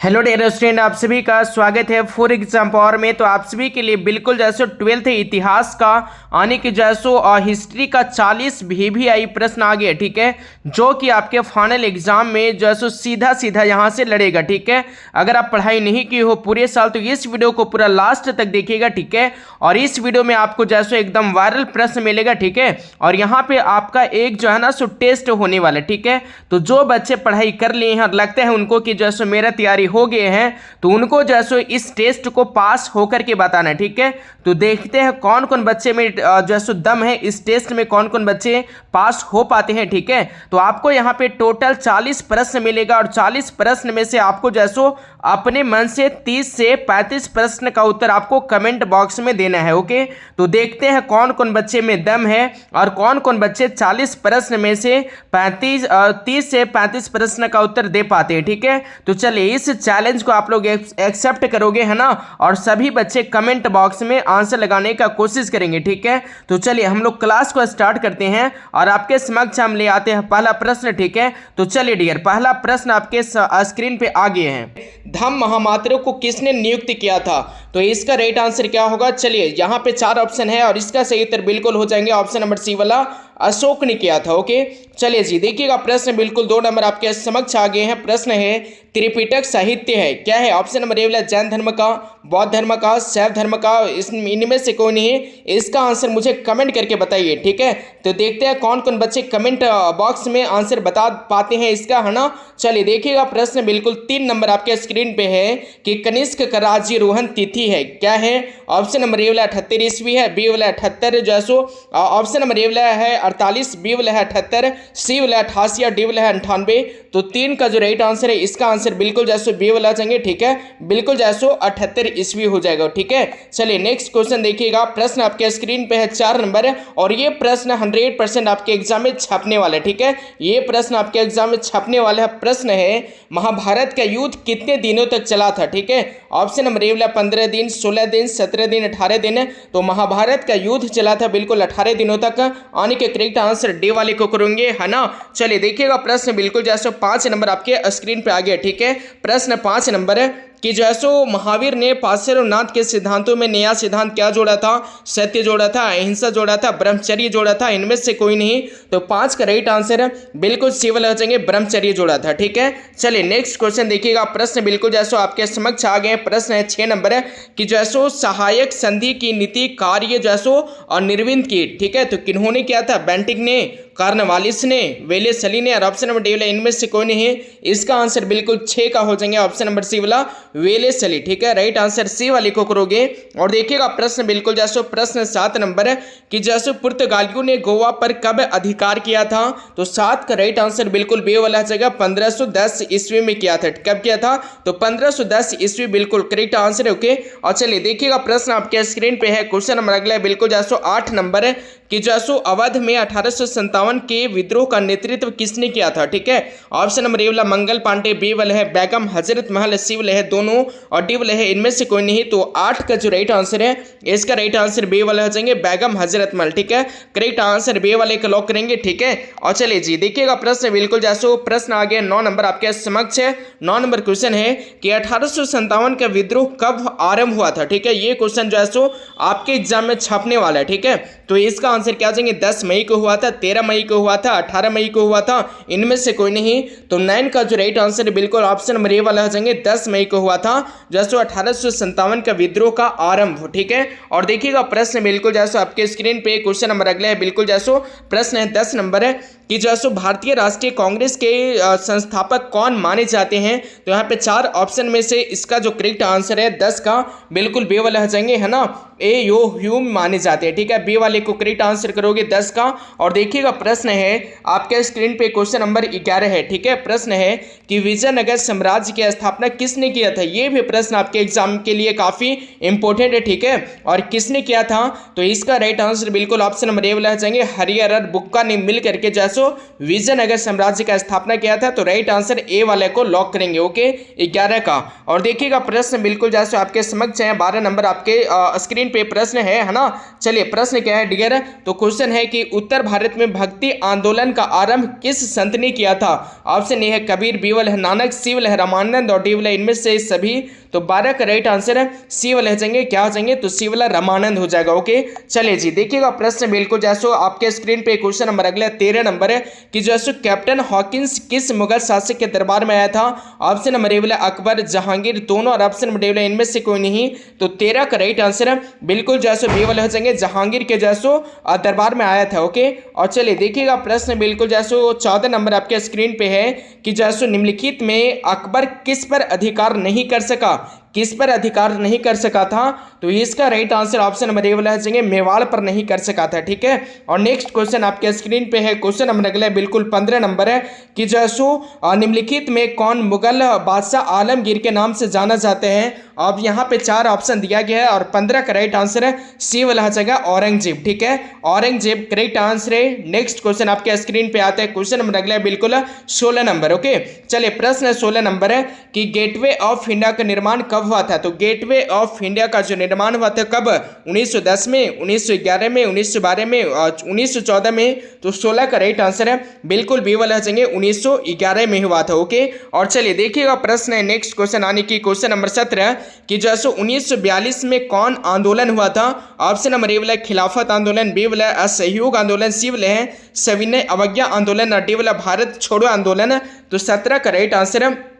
Hello dear student, आप सभी का स्वागत है फॉर एग्जाम पावर में। तो आप सभी के लिए बिल्कुल जैसे 12th इतिहास का आने की जैसो हिस्ट्री का 40 VVI प्रश्न आ गया, ठीक है, जो कि आपके फाइनल एग्जाम में जैसो सीधा सीधा यहाँ से लड़ेगा, ठीक है। अगर आप पढ़ाई नहीं की हो पूरे साल तो इस वीडियो को पूरा लास्ट तक देखिएगा, ठीक है। और इस वीडियो में आपको जैसो एकदम वायरल प्रश्न मिलेगा, ठीक है। और यहाँ पे आपका एक जो है ना सो टेस्ट होने वाला, ठीक है। तो जो बच्चे पढ़ाई कर लिए हैं और लगता है उनको कि जैसो मेरा तैयारी हो गए हैं तो उनको जैसो इस टेस्ट को पास होकर के बताना है, ठीक है। तो देखते हैं कौन कौन बच्चे में जैसो दम है, इस टेस्ट में कौन कौन बच्चे पास हो पाते हैं, ठीक है। तो आपको यहाँ पे टोटल 40 प्रश्न मिलेगा और 40 प्रश्न में से आपको जैसो अपने मन से 30 से 35 प्रश्न का उत्तर आपको कमेंट बॉक्स में देना है, ओके। तो देखते हैं कौन कौन बच्चे में दम है और कौन कौन बच्चे 40 प्रश्न में से 30 से 35 प्रश्न का उत्तर दे पाते हैं, ठीक है। तो चलिए इस चैलेंज को आप लोग एक्सेप्ट करोगे, है ना, और सभी बच्चे कमेंट बॉक्स में आंसर लगाने का कोशिश करेंगे, ठीक है। तो चलिए हम लोग क्लास को स्टार्ट करते हैं और आपके समक्ष हम ले आते हैं पहला प्रश्न, ठीक है। तो चलिए डियर, पहला प्रश्न आपके स्क्रीन पे आ गए हैं। धम्म महामात्रों को किसने नियुक्त किया था? तो इसका राइट आंसर क्या होगा? चलिए यहाँ पे 4 ऑप्शन है और इसका सही उत्तर बिल्कुल हो जाएंगे ऑप्शन नंबर सी वाला, अशोक ने किया था, ओके। चलिए जी देखिएगा, प्रश्न बिल्कुल 2 नंबर आपके समक्ष आ गए हैं। प्रश्न है त्रिपिटक साहित्य है क्या है? ऑप्शन नंबर ए वाला जैन धर्म का, बौद्ध धर्म का, शैव धर्म का, इनमें से कोई नहीं है। इसका आंसर मुझे कमेंट करके बताइए, ठीक है। तो देखते हैं कौन कौन बच्चे कमेंट बॉक्स में आंसर बता पाते हैं इसका, है ना। चलिए देखिएगा, प्रश्न बिल्कुल 3 नंबर आपके स्क्रीन पे है कि कनिष्क का राज्यारोहण तिथि है क्या है? ऑप्शन नंबर ए वाला 78 ईस्वी है, बी वाला 78 जैसो, ऑप्शन नंबर ए वाला है 48, बी वाला है 78, सी वाला 88 और डी वाला है 98। तो 3 का जो राइट आंसर है इसका आंसर बिल्कुल जैसो बी वाला जाएंगे, ठीक है, बिल्कुल जैसो 78 ईस्वी हो जाएगा, ठीक है। चलिए नेक्स्ट क्वेश्चन देखिएगा, प्रश्न आपके स्क्रीन पे है 4 नंबर और ये प्रश्न 100% आपके एग्जाम में छपने वाला है, ठीक है। ये प्रश्न आपके एग्जाम में छपने वाला है। प्रश्न है महाभारत का युद्ध कितने दिनों तक चला था? ठीक है, ऑप्शन नंबर ए वाला 15 दिन, 16 दिन, 17 दिन, 18 दिन। तो महाभारत का युद्ध चला था बिल्कुल 18 दिनों तक। आने के करेक्ट आंसर डी वाले को करेंगे, है ना। चलिए देखिएगा, प्रश्न बिल्कुल जैसे 5 नंबर आपके स्क्रीन पे आ गया, ठीक है। प्रश्न 5 नंबर है कि जैसो महावीर ने पार्श्वनाथ के सिद्धांतों में नया सिद्धांत क्या जोड़ा था? सत्य जोड़ा था, अहिंसा जोड़ा था, ब्रह्मचर्य जोड़ा था, इनमें से कोई नहीं। तो 5 का राइट आंसर है बिल्कुल सी वाला हो जाएंगे, ब्रह्मचर्य जोड़ा था, ठीक है। चलिए नेक्स्ट क्वेश्चन देखिएगा, प्रश्न बिल्कुल जैसो आपके समक्ष आ गए। प्रश्न है 6 नंबर है कि जैसो सहायक संधि की नीति कार्य जैसो और निर्विंद की, ठीक है। तो किन्होंने किया था? बेंटिक ने, कार्नवालिस ने, वेलेसली ने और ऑप्शन नंबर डी वाला इनमें से कोई नहीं है। इसका आंसर बिल्कुल 6 का हो जाएंगे ऑप्शन नंबर सी वाला, वेलेसली, ठीक है। राइट आंसर सी वाले को करोगे। और देखिएगा, प्रश्न बिल्कुल जैसो प्रश्न 7 नंबर है कि जैसो पुर्तगालियों ने गोवा पर कब अधिकार किया था? तो 7 का राइट आंसर बिल्कुल बी वाला जगह 1510 ईस्वी में किया था। कब किया था? तो 1510 ईस्वी बिल्कुल करेक्ट आंसर है, ओके। और चलिए देखिएगा, प्रश्न आपके स्क्रीन पे है, क्वेश्चन नंबर अगला है बिल्कुल जैसो 8 नंबर है कि जैसो अवध में 1857 के विद्रोह का नेतृत्व किसने किया था? ठीक है, ऑप्शन नंबर ए वाला मंगल पांडे, बी वाला है बेगम हजरत महल, सी वाला है दोनों और डी वाला है इनमें से कोई नहीं। तो 8 का जो राइट आंसर है इसका राइट आंसर बी वाला हो जाएंगे, बेगम हजरत महल, ठीक है। करेक्ट आंसर बी वाले का लॉक करेंगे, ठीक है। और चलिए जी देखिएगा, प्रश्न बिल्कुल जैसो प्रश्न आ गया 9 नंबर आपके समक्ष है। 9 नंबर क्वेश्चन है कि 1857 का विद्रोह कब आरंभ हुआ था? ठीक है, ये क्वेश्चन जो है सो आपके एग्जाम में छपने वाला है, ठीक है। तो इसका आंसर क्या जाएंगे? 10 मई को हुआ था, 13 मई को हुआ था, 18 मई को हुआ था, इनमें से कोई नहीं। तो 9 का जो राइट आंसर है बिल्कुल ऑप्शन नंबर ए वाला हो जाएंगे, 10 मई को हुआ था जैसो 1857 का विद्रोह का आरंभ, ठीक है। और देखिएगा, प्रश्न बिल्कुल जैसो आपके स्क्रीन पे क्वेश्चन नंबर अगला है बिल्कुल जैसो प्रश्न है 10 नंबर है कि जैसो भारतीय राष्ट्रीय कांग्रेस के संस्थापक कौन माने जाते हैं? तो यहाँ पे 4 ऑप्शन में से इसका जो करेक्ट आंसर है 10 का बिल्कुल बी वाला हो जाएंगे, है ना। ए यो ह्यूम माने जाते हैं, ठीक है। बी वाले को करेक्ट आंसर करोगे 10 का। और देखिएगा, प्रश्न है आपके स्क्रीन पे क्वेश्चन नंबर 11 है, ठीक है। प्रश्न है कि विजयनगर साम्राज्य की स्थापना किसने किया था? ये भी प्रश्न आपके एग्जाम के लिए काफी इंपॉर्टेंट है, ठीक है। और किसने किया था? तो इसका राइट आंसर बिल्कुल ऑप्शन नंबर ए वाला हो जाएंगे, हरिहर बुक्का ने मिल करके जैसो विजयनगर साम्राज्य का स्थापना किया था। तो राइट आंसर ए वाले को लॉक करेंगे, ओके, 11 का। और देखिएगा, प्रश्न बिल्कुल जैसे आपके समक्ष है 12 नंबर आपके स्क्रीन पे प्रश्न है ना। चलिए प्रश्न क्या है, है डियर। तो क्वेश्चन है कि उत्तर भारत में भक्ति आंदोलन का आरंभ किस संत ने किया था? ऑप्शन ए है कबीर, बी वाला है नानक, सी वाला है रामानंद और डी वाला इनमें से सभी। तो 12 का राइट आंसर है सी वाला हो जाएंगे, क्या हो जाएंगे? तो सी वाला रामानंद हो जाएगा। ओके चलिए जी, देखिएगा प्रश्न बिल्कुल जैसो आपके स्क्रीन पे क्वेश्चन नंबर अगला 13 नंबर है कि जैसो कैप्टन हॉकिंस किस मुगल शासक के दरबार में आया था? ऑप्शन नंबर ए वाला अकबर, जहांगीर, दोनों और ऑप्शन नंबर डी वाला इनमें से कोई नहीं। तो 13 का राइट आंसर है बिल्कुल जैसो बी वाला हो जाएंगे, जहांगीर के जैसो दरबार में आया था। ओके और चलिए देखिएगा प्रश्न बिल्कुल जैसो 14 नंबर आपके स्क्रीन पे है कि जैसो निम्नलिखित में अकबर किस पर अधिकार नहीं कर सका? किस पर अधिकार नहीं कर सका था? तो इसका right answer option number A वाला है जाएंगे, मेवाड़ पर नहीं कर सका था। ठीक है और नेक्स्ट क्वेश्चन आपके स्क्रीन पे है क्वेश्चन नंबर अगला बिल्कुल 15 नंबर है कि जैसो निम्नलिखित में कौन मुगल बादशाह आलमगीर के नाम से जाना जाते हैं? अब यहाँ पे 4 ऑप्शन दिया गया है और 15 का राइट आंसर है सी वाला आ जाएगा औरंगजेब। ठीक है औरंगजेब करेक्ट आंसर है। नेक्स्ट क्वेश्चन आपके स्क्रीन पे आता है क्वेश्चन नंबर अगला बिल्कुल 16 नंबर। ओके चलिए प्रश्न 16 नंबर है कि गेटवे ऑफ इंडिया का निर्माण कब हुआ था? तो गेटवे ऑफ इंडिया का जो निर्माण हुआ था कब? 1910 में, 1911 में, 1912 में और 1914 में। तो 16 का राइट आंसर है बिल्कुल बी वाला जाएंगे 1911 में हुआ था। ओके और चलिए देखिएगा प्रश्न है नेक्स्ट क्वेश्चन आने की क्वेश्चन नंबर 17 कि जैसे 1942 में कौन आंदोलन हुआ था? ऑप्शन नंबर ए वाला खिलाफत आंदोलन, बी वाला असहयोग आंदोलन, सी वाला है सविनय अवज्ञा आंदोलन और डी वाला भारत छोड़ो आंदोलन। तो 17 का राइट आंसर है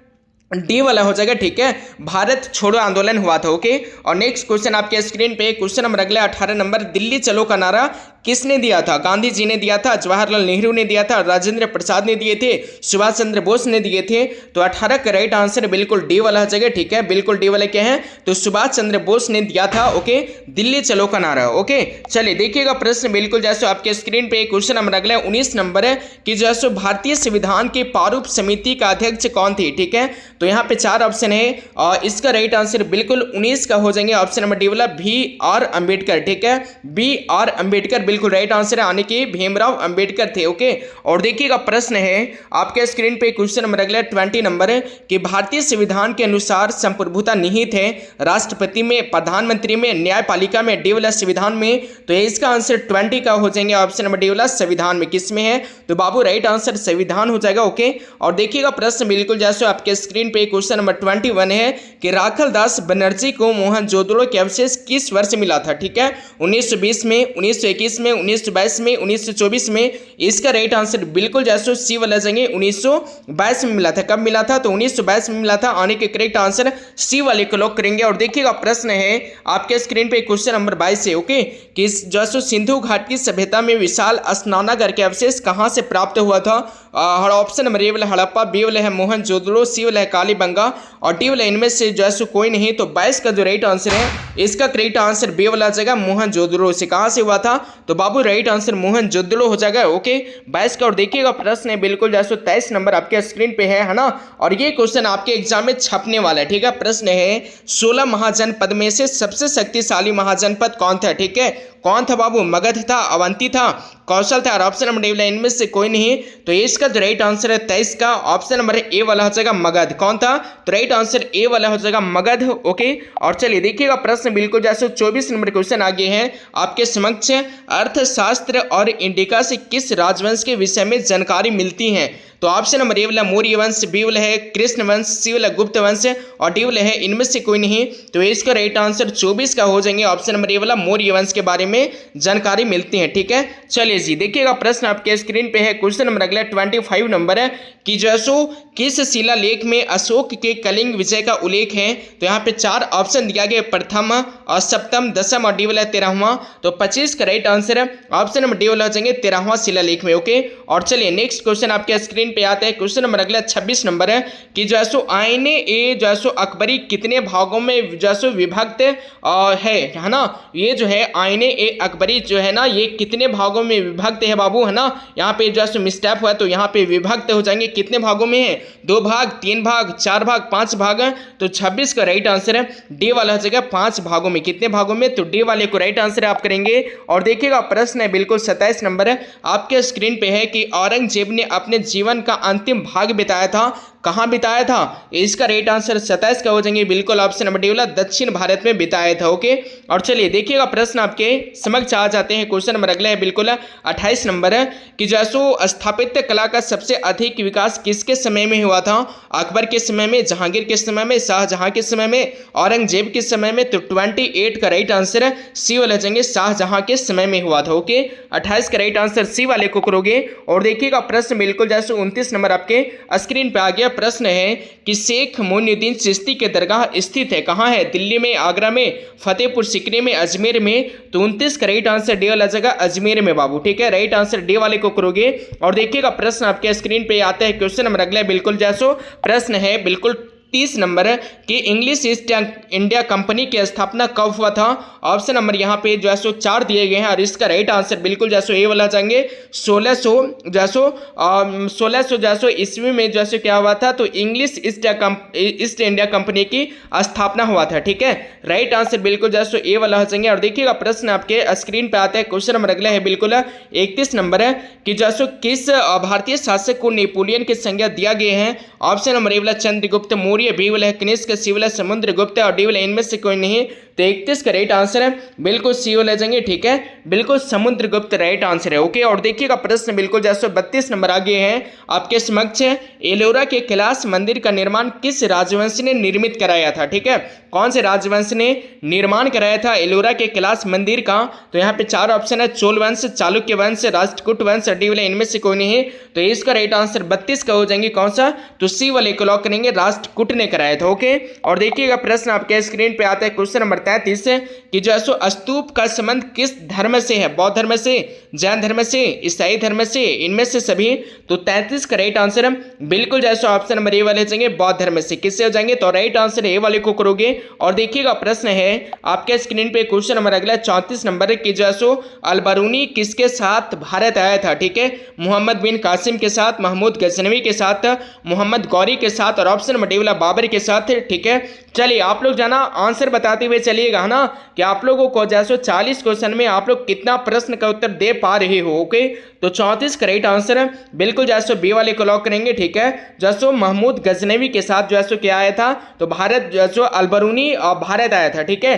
डी वाला हो जाएगा। ठीक है भारत छोड़ो आंदोलन हुआ था। ओके और नेक्स्ट क्वेश्चन आपके स्क्रीन पे क्वेश्चन नंबर अगला 18 नंबर दिल्ली चलो का नारा किसने दिया था? गांधी जी ने दिया था, जवाहरलाल नेहरू ने दिया था, राजेंद्र प्रसाद ने दिए थे, सुभाष चंद्र बोस ने दिए थे। तो 18 का राइट आंसर बिल्कुल डी वाला हो जाएगा। ठीक है बिल्कुल डी वाला क्या है? तो सुभाष चंद्र बोस ने दिया था। ओके दिल्ली चलो का नारा। ओके चलिए देखिएगा प्रश्न बिल्कुल जैसे आपके स्क्रीन पे क्वेश्चन नंबर अगला 19 नंबर है कि जैसे भारतीय संविधान के प्रारूप समिति का अध्यक्ष कौन थी? ठीक है तो यहाँ पे 4 ऑप्शन है और इसका राइट आंसर बिल्कुल 19 का हो जाएंगे ऑप्शन नंबर डी वाला बी आर अंबेडकर। ठीक है बी आर अंबेडकर बिल्कुल राइट आंसर है, आने की भीमराव अंबेडकर थे। ओके और देखिएगा प्रश्न है आपके स्क्रीन पे क्वेश्चन नंबर अगला 20 नंबर है कि भारतीय संविधान के अनुसार संप्रभुता निहित है राष्ट्रपति में, प्रधानमंत्री में, न्यायपालिका में, डी वाला संविधान में। तो इसका आंसर 20 का हो जाएंगे ऑप्शन नंबर डी वाला संविधान में। किस में है? तो बाबू राइट आंसर संविधान हो जाएगा। ओके और देखिएगा प्रश्न बिल्कुल जैसे आपके स्क्रीन पे क्वेश्चन नंबर 21 है कि राखल दास बनर्जी को मोहनजोदड़ो के अवशेष किस वर्ष मिला था? ठीक है 1920 में, 1921 में, 1922 में, 1924 में। इसका राइट आंसर बिल्कुल जैसे सी वाला जाएंगे 1922 में मिला था। कब मिला था? तो 1922 में मिला था, आने के करेक्ट आंसर सी वाले को लॉक करेंगे। और देखिएगा प्रश्न है आपके स्क्रीन पे क्वेश्चन नंबर 22 है। ओके कि जैसे सिंधु घाट की सभ्यता में विशाल स्नानागार के अवशेष कहां से प्राप्त हुआ था? ऑप्शन नंबर ए वाला हड़प्पा, बी वाला है मोहनजोदड़ो, सी वाला है कालीबंगा और डी वाला इनमें से जैसे कोई नहीं। तो 22 का जो राइट आंसर है इसका करेक्ट आंसर बी वाला आ जाएगा मोहनजोदड़ो से। कहां से हुआ था? तो बाबू राइट आंसर मोहनजोदड़ो हो जाएगा। ओके 22 का और देखिएगा प्रश्न है बिल्कुल जैसे 23 नंबर आपके स्क्रीन पे है ना और ये क्वेश्चन आपके एग्जाम में छपने वाला है। ठीक है प्रश्न है 16 महाजनपद में से सबसे शक्तिशाली महाजनपद कौन था? ठीक है कौन था बाबू? मगध था, अवंती था, कौशल था और ऑप्शन नंबर डी इनमें से कोई नहीं। तो इसका जो राइट आंसर है 23 का ऑप्शन नंबर ए वाला हो जाएगा मगध। कौन था? तो राइट आंसर ए वाला हो जाएगा मगध। ओके और चलिए देखिएगा प्रश्न बिल्कुल जैसे 24 नंबर क्वेश्चन आगे है आपके समक्ष अर्थशास्त्र और इंडिका से किस राजवंश के विषय में जानकारी मिलती है? तो ऑप्शन नंबर ए वाला मौर्य वंश, बी वाला है कृष्ण वंश, सी वाला गुप्त वंश और डी वाला है इनमें से कोई नहीं। तो इसका राइट आंसर 24 का हो जाएंगे ऑप्शन नंबर ए वाला मौर्य वंश के बारे में जानकारी मिलती है। ठीक है चलिए जी देखिएगा प्रश्न आपके स्क्रीन पे है क्वेश्चन नंबर अगला 25 नंबर है कि जैसो किस शिलालेख में अशोक के कलिंग विजय का उल्लेख है? तो यहाँ पे 4 ऑप्शन दिया गया, प्रथम और सप्तम, दसम और डी वाला 13वां। तो 25 का राइट आंसर है ऑप्शन नंबर डी वाला हो जाएंगे 13वां शिलालेख में। ओके और चलिए नेक्स्ट क्वेश्चन आपके स्क्रीन पे आते हैं क्वेश्चन नंबर अगला 26 नंबर है कि जैसो आईने ए जैसो अकबरी कितने भागों में जैसो विभक्त है ना? ये जो है आईने ए अकबरी जो है ना ये कितने भागों में विभक्त है बाबू? है ना यहाँ पे जैसो मिस्टेप हुआ तो यहाँ पे विभक्त हो जाएंगे। कितने भागों में है? 2 भाग, 3 भाग, 4 भाग, 5 भाग। तो 26 का राइट आंसर है डी वाला हो जाएगा 5 भागों में। कितने भागों में? तो डी वाले को राइट आंसर आप करेंगे। और देखिएगा प्रश्न है बिल्कुल 27 नंबर है आपके स्क्रीन पे है कि औरंगजेब ने अपने जीवन का अंतिम भाग बिताया था कहाँ बिताया था? इसका राइट आंसर 27 का हो जाएंगे बिल्कुल ऑप्शन नंबर डी वाला दक्षिण भारत में बिताया था। ओके, और चलिए देखिएगा प्रश्न आपके समक्ष आ जाते हैं। क्वेश्चन नंबर अगला है बिल्कुल 28 नंबर है कि जैसो स्थापत्य कला का सबसे अधिक विकास किसके समय में हुआ था? अकबर के समय में, जहांगीर के समय में, शाहजहां के समय में, औरंगजेब के समय में? तो 28 का राइट आंसर सी वाले जाएंगे शाहजहां के समय में हुआ था। ओके, 28 का राइट आंसर सी वाले को करोगे। और देखिएगा प्रश्न बिल्कुल जैसे 29 नंबर आपके स्क्रीन पे आ गया। प्रश्न है कि शेख मोइनुद्दीन चिश्ती के दरगाह स्थित है कहाँ है? दिल्ली में, आगरा में, फतेहपुर सीकरी में, अजमेर में? तो 29 का राइट आंसर डी वाला जगह अजमेर में बाबू। ठीक है, राइट आंसर डी वाले को करोगे। और देखिएगा प्रश्न आपके स्क्रीन पे आता है। क्वेश्चन नंबर अगला बिल्कुल जैसो प्रश्न है बिल्कुल 30 नंबर है कि इंग्लिश ईस्ट इंडिया कंपनी की स्थापना कब हुआ था? ऑप्शन नंबर यहाँ पे जो है सो 4 दिए गए हैं और इसका राइट आंसर बिल्कुल जैसो ए वाला जाएंगे 1600 ईस्वी में जैसे क्या हुआ था? तो इंग्लिश ईस्ट इंडिया कंपनी की स्थापना हुआ था। ठीक है, राइट आंसर बिल्कुल जैसो ए वाला हो जाएंगे। और देखिएगा प्रश्न आपके स्क्रीन पे आता है। क्वेश्चन नंबर अगला है बिल्कुल 31 नंबर है कि जैसो किस भारतीय शासक को नेपोलियन की संज्ञा दिया गया है? ऑप्शन नंबर ए वाला चंद्रगुप्त मौर्य, बी वाला है कनिष्क, सी वाला समुद्रगुप्त और डी वाला इनमें से कोई नहीं। तो 31 का राइट आंसर है बिल्कुल सी वाला जाएंगे। ठीक है, बिल्कुल समुद्रगुप्त राइट आंसर है। ओके, और देखिएगा प्रश्न बिल्कुल जैसे 32 नंबर आगे हैं आपके समक्ष। एलोरा के कैलाश मंदिर का निर्माण किस राजवंश ने निर्मित कराया था? ठीक है, कौन से राजवंश ने निर्माण कराया था एलोरा के कैलाश मंदिर का? तो यहाँ पे 4 ऑप्शन है, चोल वंश, चालुक्य वंश, राष्ट्रकूट वंश, डी वाला इनमें से कोई नहीं। तो इसका राइट आंसर 32 का हो जाएंगे कौन सा? तो सी वाले को लॉक करेंगे, राष्ट्रकूट ने कराया था। ओके, और देखिएगा प्रश्न आपके स्क्रीन पे आता है। क्वेश्चन नंबर 33 कि जो स्तूप का संबंध किस धर्म से है? बौद्ध धर्म से, जैन धर्म से, ईसाई धर्म से, इनमें से सभी? तो 33 का राइट आंसर बिल्कुल जैसे ऑप्शन नंबर ए वाले जाएंगे बौद्ध धर्म से। किससे हो जाएंगे? तो राइट आंसर ए वाले को करोगे। और देखिएगा प्रश्न है आपके स्क्रीन पे क्वेश्चन नंबर अगला 34 नंबर की जैसो अलबरूनी किसके साथ भारत आया था? ठीक है, मोहम्मद बिन कासिम के साथ, महमूद गजनवी के साथ, मोहम्मद गौरी के साथ और ऑप्शन नंबर डी वाला बाबर के साथ। ठीक है, चलिए आप लोग जाना आंसर बताते हुए चलिएगा है ना कि आप लोगों को जैसो 40 क्वेश्चन में आप लोग कितना प्रश्न का उत्तर दे पा रहे हो। ओके, तो 34 का राइट आंसर है बिल्कुल जैसो बी वाले को लॉक करेंगे। ठीक है, जैसो महमूद गजनवी के साथ जैसो क्या आया था? तो भारत जैसो अलबरूनी भारत आया था। ठीक है,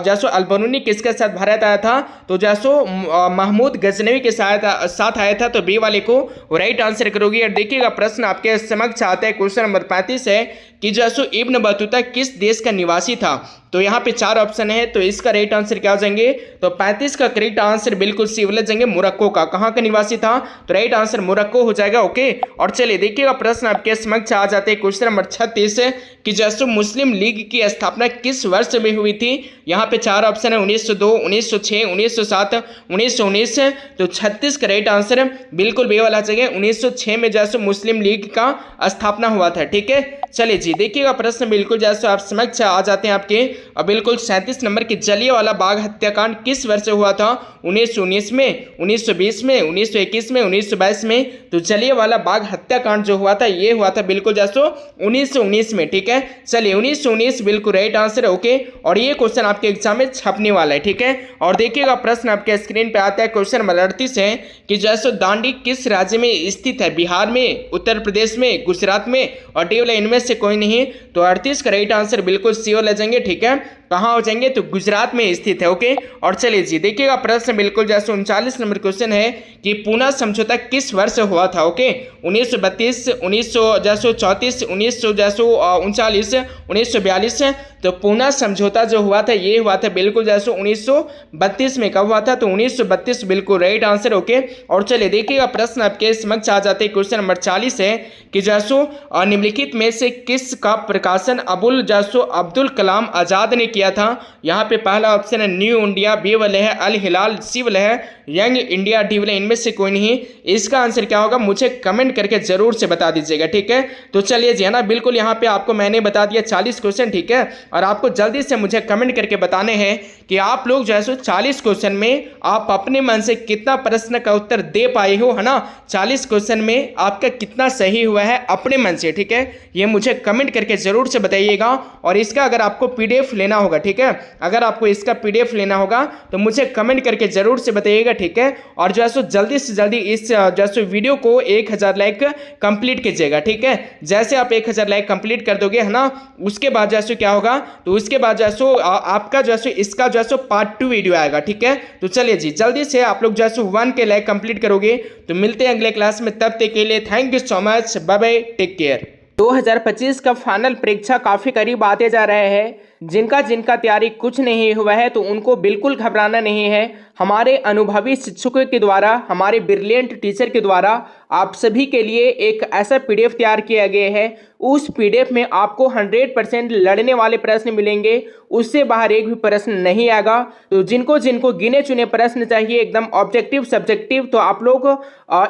जैसो अलबरूनी किसके साथ भारत आया था? तो जैसो महमूद गजनवी के साथ आया था। तो बी वाले को राइट आंसर करोगे। और देखिएगा प्रश्न आपके समक्ष आता है। क्वेश्चन नंबर 35 है कि जैसो इब्न बतूता किस देश का निवासी था? तो यहाँ पे 4 ऑप्शन है, तो इसका राइट आंसर क्या हो जाएंगे? तो 35 का करेक्ट आंसर बिल्कुल सी वाला जाएंगे मोरक्को का। कहाँ का निवासी था? तो राइट आंसर मोरक्को हो जाएगा। ओके, और चलिए देखिएगा प्रश्न आपके समक्ष आ जाते हैं। क्वेश्चन नंबर 36 कि जैसो मुस्लिम लीग की स्थापना किस वर्ष में हुई थी? यहाँ पे 4 ऑप्शन है, 1902, 1906, 1907, 1919। तो 36 का राइट आंसर बिल्कुल बे वाला जाएगा 1906 में जैसो मुस्लिम लीग का स्थापना हुआ था। ठीक है, चलिए जी देखिएगा प्रश्न बिल्कुल जैसे आप समक्ष आ जाते हैं आपके और बिल्कुल 37 नंबर की जलियांवाला बाग हत्याकांड किस वर्ष हुआ था? 1919 में, 1920 में, 1921 में, 1922 में? तो जलियांवाला बाग हत्याकांड जो हुआ था ये हुआ था बिल्कुल जैसो 1919 में। ठीक है, चलिए 1919 बिल्कुल राइट आंसर है। ओके, और ये क्वेश्चन आपके एग्जाम में छपने वाला है। ठीक है, और देखिएगा प्रश्न आपके स्क्रीन पे आता है। क्वेश्चन नंबर 38 है कि जैसो दांडी किस राज्य में स्थित है? बिहार में, उत्तर प्रदेश में, गुजरात में और डी वाला इनमें से कोई नहीं। तो 38 का राइट आंसर बिल्कुल सी वाला जाएंगे। ठीक है, कहाँ हो जाएंगे? तो गुजरात में स्थित है। ओके, और चलिए जी देखिएगा प्रश्न बिल्कुल जैसे 39 नंबर क्वेश्चन है कि पूना समझौता किस वर्ष हुआ था? ओके, 1932, 1934, 1939, 1942। तो पूना समझौता जो हुआ था ये हुआ था बिल्कुल जैसे 1932 में। कब हुआ था? तो 1932 बिल्कुल राइट आंसर। ओके, और चलिए देखिएगा प्रश्न आपके समक्ष आ जाते हैं। क्वेश्चन नंबर 40 है कि जैसो निम्नलिखित में से किस का प्रकाशन अब्दुल कलाम आजाद ने किया था? यहाँ पे पहला ऑप्शन है न्यू इंडिया, बी वाले है अल हिलाल, सी वाले है यंग इंडिया, डी वाले इनमें से कोई नहीं। इसका आंसर क्या होगा मुझे कमेंट करके जरूर से बता दीजिएगा। ठीक है, तो चलिए जी है ना बिल्कुल यहाँ पे आपको मैंने बता दिया 40 क्वेश्चन। ठीक है, और आपको जल्दी से मुझे कमेंट करके बताने हैं कि आप लोग जो है 40 क्वेश्चन में आप अपने मन से कितना प्रश्न का उत्तर दे पाए हो, है ना? 40 क्वेश्चन में आपका कितना सही हुआ है अपने मन से। ठीक है, ये मुझे कमेंट करके जरूर से बताइएगा। और इसका अगर आपको PDF PDF लेना होगा, ठीक है। अगर आपको इसका PDF लेना होगा तो मुझे कमेंट करके जरूर से बताइएगा, ठीक है। और जो है सो जल्दी से जल्दी इस जो है सो वीडियो को 1000 लाइक कंप्लीट कीजिएगा, ठीक है। जैसे आप 1000 लाइक कंप्लीट कर दोगे, है ना, उसके बाद जो है सो क्या होगा, तो उसके बाद जो है सो आपका जो है सो इसका जो है सो पार्ट 2 वीडियो आएगा, ठीक है। तो चलिए जी, जल्दी से आप लोग जो है सो 1K लाइक कंप्लीट करोगे। तो मिलते हैं अगले क्लास में, तब तक के लिए thank you so much, bye bye, take care. 2025 का फाइनल परीक्षा काफ़ी करीब आते जा रहे हैं। जिनका तैयारी कुछ नहीं हुआ है तो उनको बिल्कुल घबराना नहीं है। हमारे अनुभवी शिक्षकों के द्वारा, हमारे ब्रिलियंट टीचर के द्वारा आप सभी के लिए एक ऐसा PDF तैयार किया गया है। उस PDF में आपको 100% लड़ने वाले प्रश्न मिलेंगे, उससे बाहर एक भी प्रश्न नहीं आएगा। तो जिनको गिने चुने प्रश्न चाहिए एकदम ऑब्जेक्टिव सब्जेक्टिव, तो आप लोग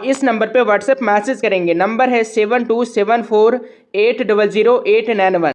इस नंबर पे व्हाट्सएप मैसेज करेंगे। नंबर है 7274800891।